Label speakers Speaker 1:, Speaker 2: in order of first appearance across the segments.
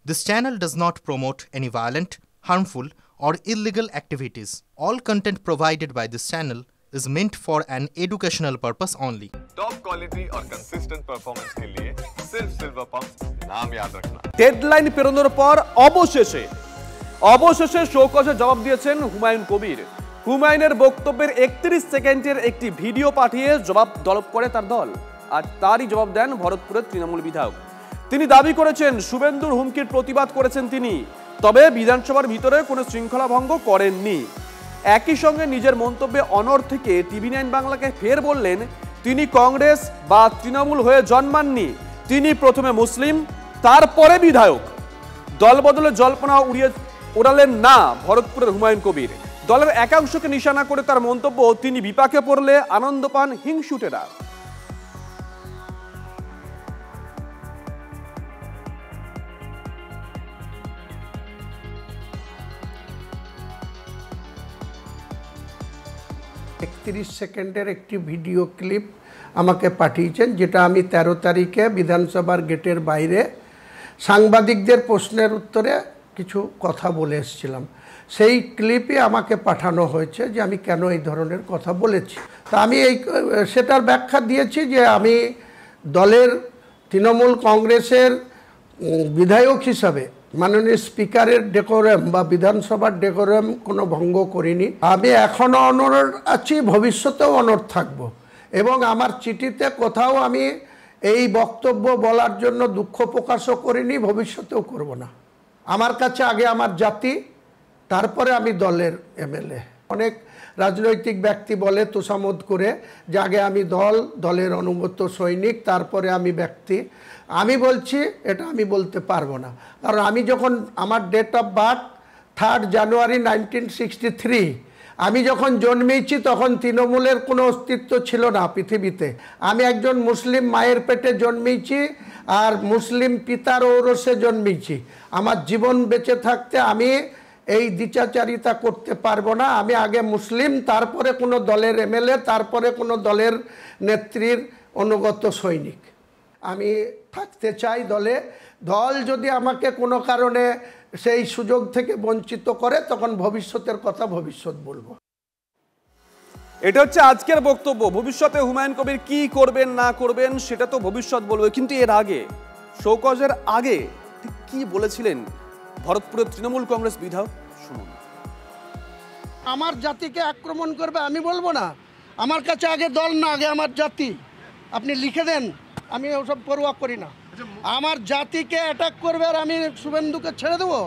Speaker 1: This channel does not promote any violent, harmful, or illegal activities. All content provided by this channel is meant for an educational purpose only.
Speaker 2: Top quality और consistent performance के लिए सिर्फ silver pump नाम याद रखना।
Speaker 3: Deadline পেরোনোর পর অবশেষে শোকজে জবাব দিয়েছেন হুমায়ুন কবির। হুমায়ুনের বক্তব্যের 31 সেকেন্ডের একটি ভিডিও পাঠিয়ে জবাব তলব করে তার দল। আর তারই জবাব দেন ভরতপুরের তৃণমূল বিধায়ক। তিনি দাবি করেছেন শুভেন্দুর হুমকির প্রতিবাদ করেছেন তিনি, তবে বিধানসভার ভিতরে কোনো শৃঙ্খলা ভঙ্গ করেননি। একই সঙ্গে নিজের মন্তব্যে অনড় থেকে টিভি9 বাংলাকে ফের বললেন তিনি কংগ্রেস বা তৃণমূল হয়ে জন্মাননি, তিনি প্রথমে মুসলিম তারপরে বিধায়ক। দলবদলে জল্পনা উড়ালেন না ভরতপুরের হুমায়ুন কবির। দলের একাংশকে নিশানা করে তার মন্তব্য তিনি বিপাকে পড়লে আনন্দ পান হিংসুটেরা।
Speaker 4: একত্রিশ সেকেন্ডের একটি ভিডিও ক্লিপ আমাকে পাঠিয়েছেন, যেটা আমি 13 তারিখে বিধানসভার গেটের বাইরে সাংবাদিকদের প্রশ্নের উত্তরে কিছু কথা বলে এসেছিলাম। সেই ক্লিপে আমাকে পাঠানো হয়েছে যে আমি কেন এই ধরনের কথা বলেছি। তা আমি সেটার ব্যাখ্যা দিয়েছি যে আমি দলের তৃণমূল কংগ্রেসের বিধায়ক হিসাবে মাননীয় স্পিকারের ডেকোরাম বা বিধানসভার ডেকোরাম কোনো ভঙ্গ করিনি। আমি এখনও অনড় আছি, ভবিষ্যতেও অনড় থাকব এবং আমার চিঠিতে কোথাও আমি এই বক্তব্য বলার জন্য দুঃখ প্রকাশও করিনি, ভবিষ্যতেও করব না। আমার কাছে আগে আমার জাতি, তারপরে আমি দলের এমএলএ। অনেক রাজনৈতিক ব্যক্তি বলে তোষামোদ করে যে আগে আমি দলের অনুগত সৈনিক, তারপরে আমি ব্যক্তি। আমি বলছি এটা আমি বলতে পারবো না, কারণ আমি যখন আমার ডেট অফ বার্থ 3 জানুয়ারি 1963, আমি যখন জন্মেছি তখন তৃণমূলের কোনো অস্তিত্ব ছিল না পৃথিবীতে। আমি একজন মুসলিম মায়ের পেটে জন্মেছি আর মুসলিম পিতার ঔরসে জন্মেছি। আমার জীবন বেঁচে থাকতে আমি এই দ্বিচাচারিতা করতে পারবো না। আমি আগে মুসলিম, তারপরে কোনো দলের এমএলএ, তারপরে কোনো দলের নেত্রীর অনুগত সৈনিক। আমি থাকতে চাই দলে। দল যদি আমাকে কোনো কারণে সেই সুযোগ থেকে বঞ্চিত করে তখন ভবিষ্যতের কথা ভবিষ্যৎ বলবো।
Speaker 3: এটা হচ্ছে আজকের বক্তব্য। ভবিষ্যতে হুমায়ুন কবির কি করবেন না করবেন সেটা তো ভবিষ্যৎ বলবে, কিন্তু এর আগে শোকজের আগে ঠিক কি বলেছিলেন ভরতপুরের তৃণমূল কংগ্রেস বিধায়ক শুনুন।
Speaker 4: আমার জাতিকে আক্রমণ করবে আমি বলবো না, আমার কাছে আগে দল না, আগে আমার জাতি। আপনি লিখে দেন, আমি ওসব পরোয়া করি না। আমার জাতিকে অ্যাটাক করবে আর আমি শুভেন্দুকে ছেড়ে দেবো?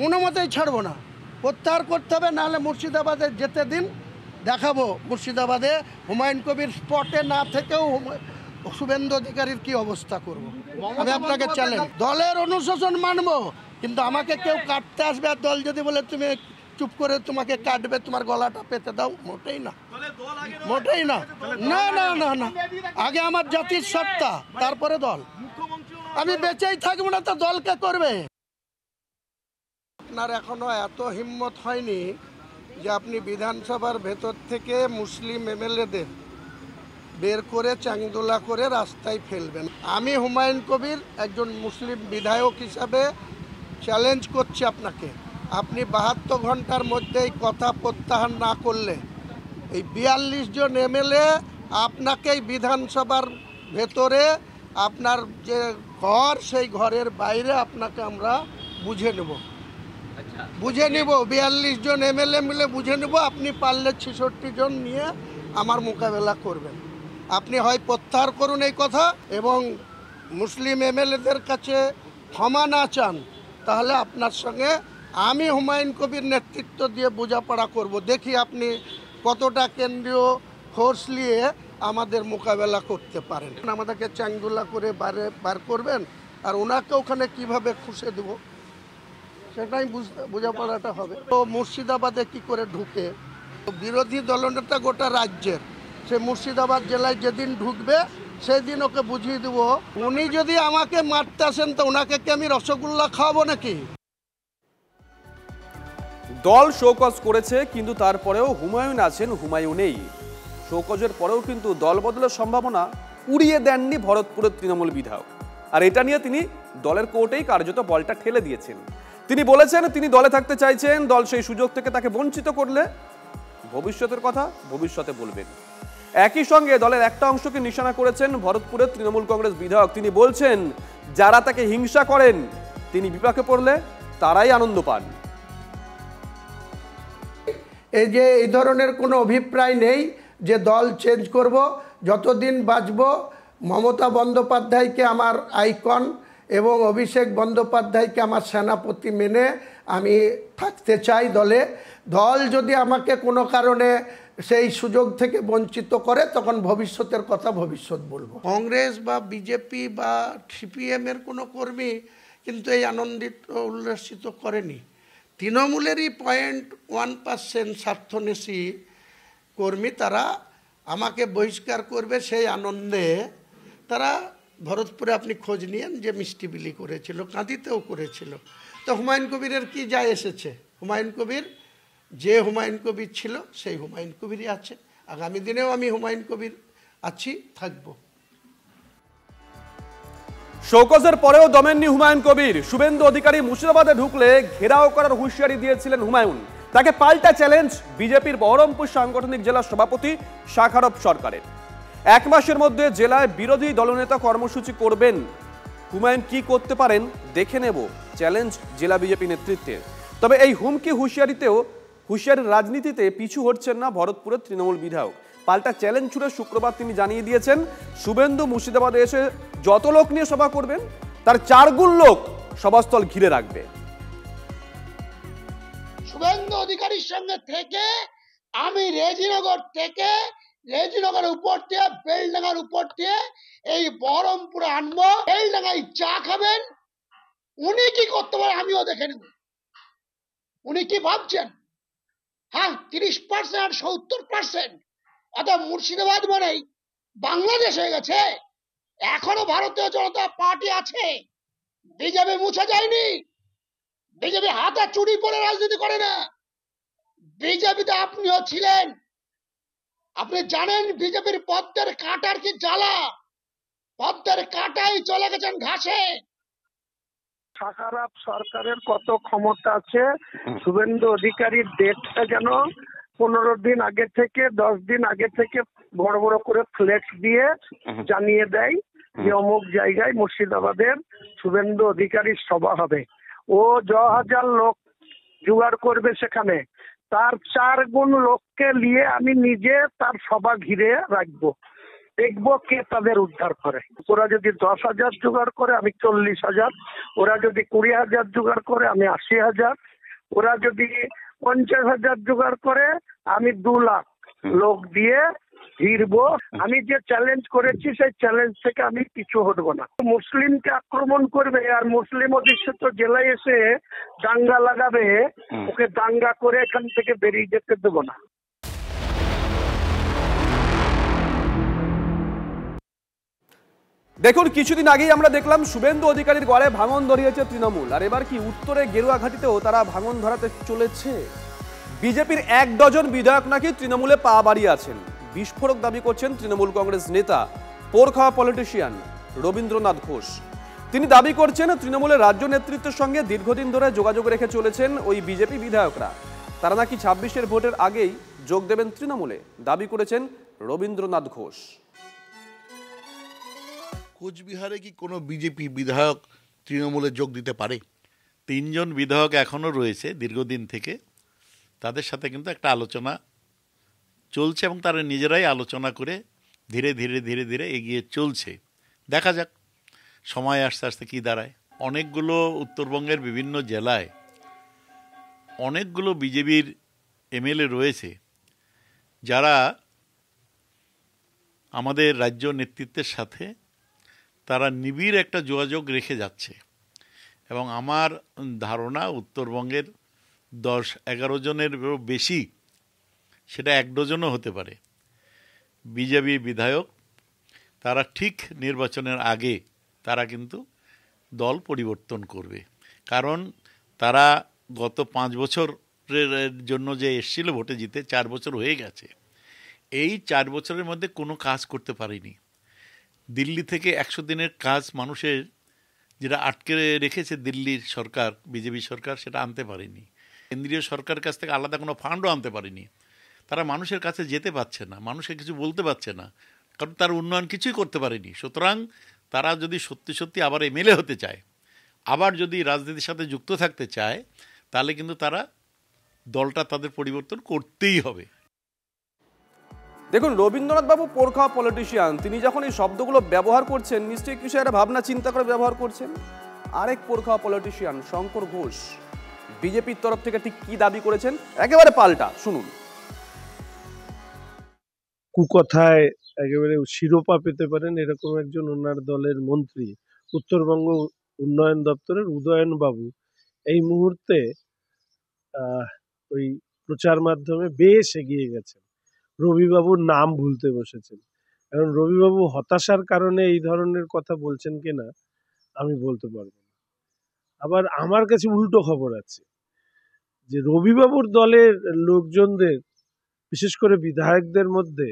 Speaker 4: কোনো মতেই ছাড়বো না, প্রত্যাহার করতে হবে। নাহলে মুর্শিদাবাদে যেতে দিন, দেখাবো মুর্শিদাবাদে হুমায়ুন কবির স্পটে না থেকেও শুভেন্দু অধিকারীর কি অবস্থা করব। আমি আপনাকে চ্যালেঞ্জ, দলের অনুশাসন মানবো, কিন্তু আমাকে কেউ কাটতে আসবে আর দল যদি বলে তুমি চুপ করে তোমাকে কাটবে, তোমার গলাটা পেতে দাও, মোটেই না, মোটেই না, না না না না। আগে আমার জাতির সত্তা, তারপরে দল। আমি বেঁচেই থাকবো না তো দলকে করবে। আপনার এখনো এত হিম্মত হয়নি যে আপনি বিধানসভার ভেতর থেকে মুসলিম এমএলএদের বের করে চাংদোলা করে রাস্তায় ফেলবেন। আমি হুমায়ুন কবির একজন মুসলিম বিধায়ক হিসাবে চ্যালেঞ্জ করছি আপনাকে, আপনি 72 ঘন্টার মধ্যে এই কথা প্রত্যাহার না করলে এই 42 জন এমএলএ আপনাকেই বিধানসভার ভেতরে আপনার যে ঘর সেই ঘরের বাইরে আপনাকে আমরা বুঝে নেব, 42 জন এমএলএ মিলে বুঝে নেব। আপনি পারলে 66 জন নিয়ে আমার মোকাবেলা করবেন। আপনি হয় প্রত্যাহার করুন এই কথা এবং মুসলিম এমএলএদের কাছে ক্ষমা না চান, তাহলে আপনার সঙ্গে আমি হুমায়ুন কবির নেতৃত্ব দিয়ে বোঝাপড়া করব। দেখি আপনি কতটা কেন্দ্রীয় ফোর্স নিয়ে আমাদের মোকাবেলা করতে পারেন। আমাদেরকে চাংদোলা করে বার করবেন আর ওনাকে ওখানে কিভাবে খুশে দেব সেটাই বোঝাপড়াটা হবে। তো মুর্শিদাবাদে কি করে ঢুকে, বিরোধী দলনেতা গোটা রাজ্যের, সে মুর্শিদাবাদ জেলায় যেদিন ঢুকবে সেদিন ওকে বুঝিয়ে দেবো। উনি যদি আমাকে মারতে আসেন তো ওনাকে কি আমি রসগোল্লা খাওয়াবো নাকি?
Speaker 3: দল শোকজ করেছে, কিন্তু তারপরেও হুমায়ুন আছেন, হুমায়ুনেই। শোকজের পরেও কিন্তু দল বদলের সম্ভাবনা উড়িয়ে দেননি ভরতপুরের তৃণমূল বিধায়ক। আর এটা নিয়ে তিনি দলের কোর্টেই কার্যত বলটা ঠেলে দিয়েছেন। তিনি বলেছেন তিনি দলে থাকতে চাইছেন, দল সেই সুযোগ থেকে তাকে বঞ্চিত করলে ভবিষ্যতের কথা ভবিষ্যতে বলবেন। একই সঙ্গে দলের একটা অংশকে নিশানা করেছেন ভরতপুরের তৃণমূল কংগ্রেস বিধায়ক। তিনি বলছেন যারা তাকে হিংসা করেন তিনি বিপাকে পড়লে তারাই আনন্দ পান।
Speaker 4: এই যে এই ধরনের কোনো অভিপ্রায় নেই যে দল চেঞ্জ করব। যতদিন বাঁচব মমতা বন্দ্যোপাধ্যায়কে আমার আইকন এবং অভিষেক বন্দ্যোপাধ্যায়কে আমার সেনাপতি মেনে আমি থাকতে চাই দলে। দল যদি আমাকে কোনো কারণে সেই সুযোগ থেকে বঞ্চিত করে তখন ভবিষ্যতের কথা ভবিষ্যৎ বলবো। কংগ্রেস বা বিজেপি বা সিপিএমের কোনো কর্মী কিন্তু এই আনন্দিত উল্লাসিত করেনি। তৃণমূলেরই 0.1% স্বার্থন্বেষী কর্মী, তারা আমাকে বহিষ্কার করবে সেই আনন্দে তারা ভরতপুরে আপনি খোঁজ নিয়েন যে মিষ্টি বিলি করেছিল, কাঁদিতেও করেছিল। তো হুমায়ুন কবিরের কি যায় এসেছে? হুমায়ুন কবির যে হুমায়ুন কবির ছিল সেই হুমায়ুন কবিরই আছে। আগামী দিনেও আমি হুমায়ুন কবির আছি, থাকবো।
Speaker 3: শোকজের পরেও দমেননি হুমায়ুন কবির। শুভেন্দু অধিকারী মুর্শিদাবাদে ঢুকলে ঘেরাও করার হুঁশিয়ারি দিয়েছিলেন হুমায়ুন। তাকে পাল্টা চ্যালেঞ্জ বিজেপির বহরমপুর সাংগঠনিক জেলা সভাপতি শাখারব সরকারের। 1 মাসের মধ্যে জেলায় বিরোধী দলনেতা কর্মসূচি করবেন। হুমায়ুন কি করতে পারেন দেখে নেব, চ্যালেঞ্জ জেলা বিজেপি নেতৃত্বের। তবে এই হুমকি হুঁশিয়ারির রাজনীতিতে পিছু হচ্ছেন না ভরতপুরের তৃণমূল বিধায়ক। পাল্টা চ্যালেঞ্জ ছুড়ে শুক্রবার তিনি জানিয়ে দিয়েছেন শুভেন্দু মুর্শিদাবাদে এসে যত লোক নিয়ে সভা করবেন তার 4 গুণ লোক সভাস্থল ঘিরে রাখবে।
Speaker 5: শুভেন্দু অধিকারীর সঙ্গে থেকে আমি রেজিনগরের উপর দিয়ে বেলডাঙ্গার উপর দিয়ে এই বহরমপুরে আনবো। বেলডাঙ্গায় চা খাবেন, উনি কি করতে পারে আমিও দেখে নেব। উনি কি ভাবছেন? হ্যাঁ, 30% আর 70%, অর্থাৎ মুর্শিদাবাদ মানেই বাংলাদেশ হয়ে গেছে। এখনো ভারতীয় জনতা পার্টি আছে, বিজেপি মুছে যায়নি। বিজেপি হাতে চুরি পরে রাজনীতি করে না। বিজেপিতে আপনিও ছিলেন, আপনি জানেন বিজেপির পদ্মের কাঁটার কি জ্বালা। পদ্মের কাঁটাই চলে গেছেন ঘাসে।
Speaker 6: শাখারব সরকারের কত ক্ষমতা আছে, শুভেন্দু অধিকারীর ডেটটা যেন 15 দিন আগে থেকে 10 দিন আগে থেকে বড় বড় করে ফ্লেক্স দিয়ে জানিয়ে দেয় যে অমুক জায়গায় মুর্শিদাবাদের শুভেন্দু অধিকারীর সভা হবে। ও 10,000 লোক জোগাড় করবে সেখানে, তার 4 গুণ লোককে নিয়ে আমি নিজে তার সভা ঘিরে রাখবো, দেখবো কে তাদের উদ্ধার করে। ওরা যদি 10,000 জোগাড় করে আমি 40,000, ওরা যদি 20,000 জোগাড় করে আমি 80,000, ওরা যদি 50,000 জোগাড় করে আমি 2 লাখ লোক দিয়ে ঘিরবো। আমি যে চ্যালেঞ্জ করেছি সেই চ্যালেঞ্জ থেকে আমি পিছু হটবো না। মুসলিমকে আক্রমণ করবে আর মুসলিম অধ্যুষিত জেলায় এসে দাঙ্গা লাগাবে, ওকে দাঙ্গা করে এখান থেকে বেরিয়ে যেতে দেবো না।
Speaker 3: দেখুন, কিছুদিন আগেই আমরা দেখলাম শুভেন্দু অধিকারীর গড়ে ভাঙন ধরিয়েছে তৃণমূল, আর এবার কি উত্তরে গেরুয়া ঘাটিতেও তারা ভাঙন ধরাতে চলেছে। বিজেপির 1 ডজন বিধায়ক নাকি তৃণমূলে পা বাড়িয়ে আছেন। বিস্ফোরক দাবি করছেন তৃণমূল কংগ্রেস নেতা পোর খাওয়া পলিটিশিয়ান রবীন্দ্রনাথ ঘোষ। তিনি দাবি করছেন তৃণমূলের রাজ্য নেতৃত্বের সঙ্গে দীর্ঘদিন ধরে যোগাযোগ রেখে চলেছেন ওই বিজেপি বিধায়করা। তারা নাকি 26-এর ভোটের আগেই যোগ দেবেন তৃণমূলে, দাবি করেছেন রবীন্দ্রনাথ ঘোষ।
Speaker 7: কোচবিহারে কি কোনো বিজেপি বিধায়ক তৃণমূলে যোগ দিতে পারে?
Speaker 8: 3 জন বিধায়ক এখনও রয়েছে দীর্ঘদিন থেকে, তাদের সাথে কিন্তু একটা আলোচনা চলছে এবং তারা নিজেরাই আলোচনা করে ধীরে ধীরে ধীরে ধীরে এগিয়ে চলছে। দেখা যাক সময় আস্তে আস্তে কী দাঁড়ায়। অনেকগুলো উত্তরবঙ্গের বিভিন্ন জেলায় অনেকগুলো বিজেপির এমএলএ রয়েছে যারা আমাদের রাজ্য নেতৃত্বের সাথে তারা নিবিড় একটা যোগাযোগ রেখে যাচ্ছে এবং আমার ধারণা উত্তরবঙ্গের 10-11 জনের বেশি, সেটা 1 ডজনও হতে পারে বিজেপি বিধায়ক, তারা ঠিক নির্বাচনের আগে তারা কিন্তু দল পরিবর্তন করবে। কারণ তারা গত 5 বছরের জন্য যে এসেছিল ভোটে জিতে 4 বছর হয়ে গেছে, এই 4 বছরের মধ্যে কোনো কাজ করতে পারেনি। দিল্লি থেকে 100 দিনের কাজ মানুষের যেটা আটকে রেখেছে দিল্লির সরকার, বিজেপি সরকার, সেটা আনতে পারেনি। কেন্দ্রীয় সরকারের কাছ থেকে আলাদা কোনো ফান্ডও আনতে পারেনি। তারা মানুষের কাছে যেতে পারছে না, মানুষকে কিছু বলতে পারছে না, কারণ তার উন্নয়ন কিছুই করতে পারেনি। সুতরাং তারা যদি সত্যি সত্যি আবার এমএলএ হতে চায়, আবার যদি রাজনীতির সাথে যুক্ত থাকতে চায়, তাহলে কিন্তু তারা দলটা তাদের পরিবর্তন করতেই হবে।
Speaker 3: দেখুন, রবীন্দ্রনাথ বাবু পোরখা পলিটিশিয়ান, তিনি যখন এই শব্দগুলো ব্যবহার করছেন নিশ্চয়ই কিছু একটা ভাবনা চিন্তা করে ব্যবহার করছেন। আরেক পোরখা পলিটিশিয়ান শঙ্কর ঘোষ বিজেপির তরফ থেকে ঠিক কি দাবি করেছেন, একেবারে পাল্টা, শুনুন।
Speaker 9: কুকথায় একেবারে শিরোপা পেতে পারেন এরকম একজন ওনার দলের মন্ত্রী, উত্তরবঙ্গ উন্নয়ন দপ্তরের উদয়ন বাবু এই মুহূর্তে ওই প্রচার মাধ্যমে বেশ এগিয়ে গেছেন। রবিবাবুর নাম ভুলতে বসেছেন। এখন রবিবাবু হতাশার কারণে এই ধরনের কথা বলছেন কিনা আমি বলতে পারবো না। আবার আমার কাছে উল্টো খবর আছে যে রবিবাবুর দলের লোকজনদের, বিশেষ করে বিধায়কদের মধ্যে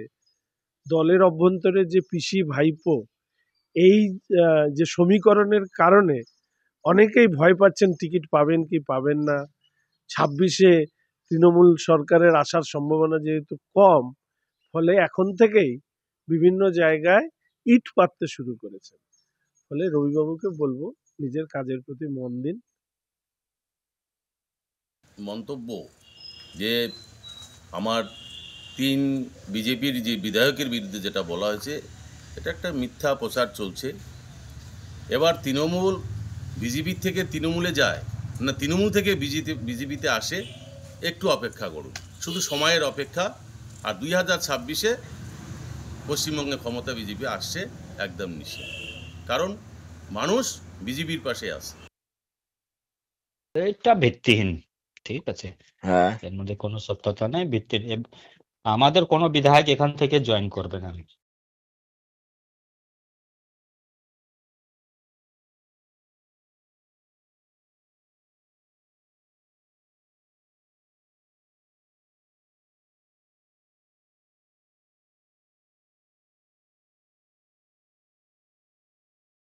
Speaker 9: দলের অভ্যন্তরে যে পিসি ভাইপো, এই যে সমীকরণের কারণে অনেকেই ভয় পাচ্ছেন টিকিট পাবেন কি পাবেন না। 26-এ তৃণমূল সরকারের আসার সম্ভাবনা যেহেতু কম, ফলে এখন থেকেই বিভিন্ন জায়গায় ইট পাততে শুরু করেছেন। ফলে রবিবাবুকে বলবো নিজের কাজের প্রতি মন দিন।
Speaker 10: মন্তব্য যে আমার 3 বিজেপির যে বিধায়কের বিরুদ্ধে যেটা বলা হয়েছে, এটা একটা মিথ্যা প্রচার চলছে। এবার তৃণমূল বিজেপি থেকে তৃণমূলে যায় না, তৃণমূল থেকে বিজেপিতে আসে, একটু অপেক্ষা করুন, শুধু সময়ের অপেক্ষা। আর 2026-এ পশ্চিমবঙ্গে ক্ষমতা বিজেপি আসছে একদম নিশ্চিত, কারণ মানুষ বিজেপির পাশে আছে।
Speaker 11: এটা ভিত্তিহীন, ঠিক আছে, এর মধ্যে কোনো সত্যতা নেই, ভিত্তিহীন। আমাদের কোনো বিধায়ক এখান থেকে জয়েন করবে না।